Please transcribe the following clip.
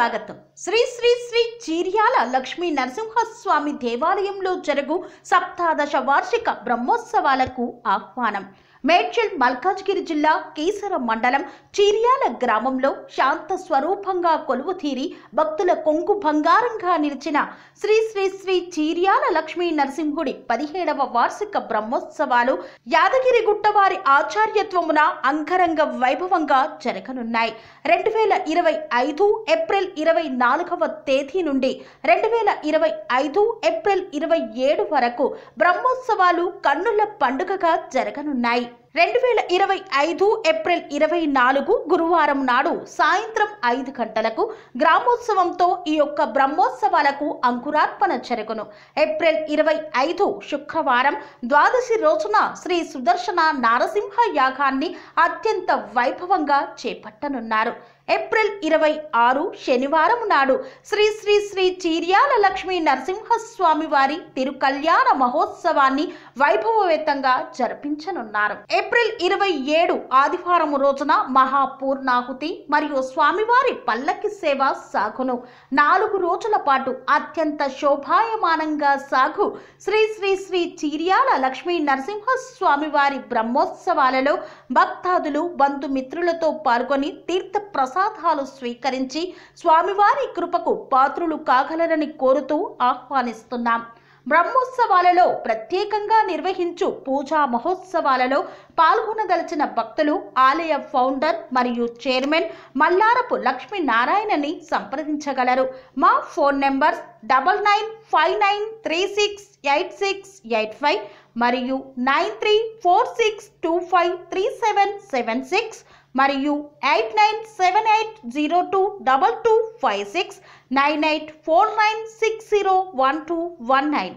స్వాగతం. శ్రీ శ్రీ శ్రీ చీర్యాల లక్ష్మీ నరసింహస్వామి దేవాలయంలో జరుగు సప్తాదశ వార్షిక బ్రహ్మోత్సవాలకు ఆహ్వానం. మేడ్చల్ మల్కాజ్గిరి జిల్లా కేసర మండలం చీర్యాల గ్రామంలో శాంత స్వరూపంగా కొలువుతీరి భక్తుల కొంగు బంగారంగా నిలిచిన శ్రీ శ్రీ శ్రీ చీర్యాల లక్ష్మీ నరసింహుడి 17వ వార్షిక బ్రహ్మోత్సవాలు యాదగిరి గుట్టవారి ఆచార్యత్వమున అంగరంగ వైభవంగా జరగనున్నాయి. 2025 ఏప్రిల్ 24వ తేదీ నుండి 2025 ఏప్రిల్ 27 వరకు బ్రహ్మోత్సవాలు కన్నుల పండుగగా జరగనున్నాయి. 2025 ఏప్రిల్ 24 గురువారం నాడు సాయంత్రం 5 గంటలకు గ్రామోత్సవంతో ఈ యొక్క బ్రహ్మోత్సవాలకు అంకురార్పణ జరుగును. ఏప్రిల్ 25 శుక్రవారం ద్వాదశి రోజున శ్రీ సుదర్శన నారసింహ యాగాన్ని అత్యంత వైభవంగా చేపట్టనున్నారు. ఏప్రిల్ 26 శనివారం నాడు శ్రీ శ్రీ శ్రీ చీర్యాల లక్ష్మీ నరసింహస్వామి వారి తిరుకల్యాణ మహోత్సవాన్ని వైభవవేత్తంగా జరిపించనున్నారు. ఏప్రిల్ 27 ఆదివారం రోజున మహాపూర్ణాహుతి మరియు స్వామివారి పల్లకి సేవ సాగును. 4 రోజుల పాటు అత్యంత శోభాయమానంగా సాగు శ్రీ శ్రీ శ్రీ చీర్యాల లక్ష్మీ నరసింహస్వామి వారి బ్రహ్మోత్సవాలలో భక్తాదులు బంధుమిత్రులతో పాల్గొని తీర్థ ప్రసాదాలు స్వీకరించి స్వామివారి కృపకు పాత్రులు కాగలరని కోరుతూ ఆహ్వానిస్తున్నాం. బ్రహ్మోత్సవాలలో ప్రత్యేకంగా నిర్వహించు పూజా మహోత్సవాలలో పాల్గొనదలిచిన భక్తులు ఆలయ ఫౌండర్ మరియు చైర్మన్ మల్లారపు లక్ష్మీనారాయణని సంప్రదించగలరు. మా ఫోన్ నెంబర్స్ 9959368685 మరియు 9346253776 మరియు 8978022256 9849601219.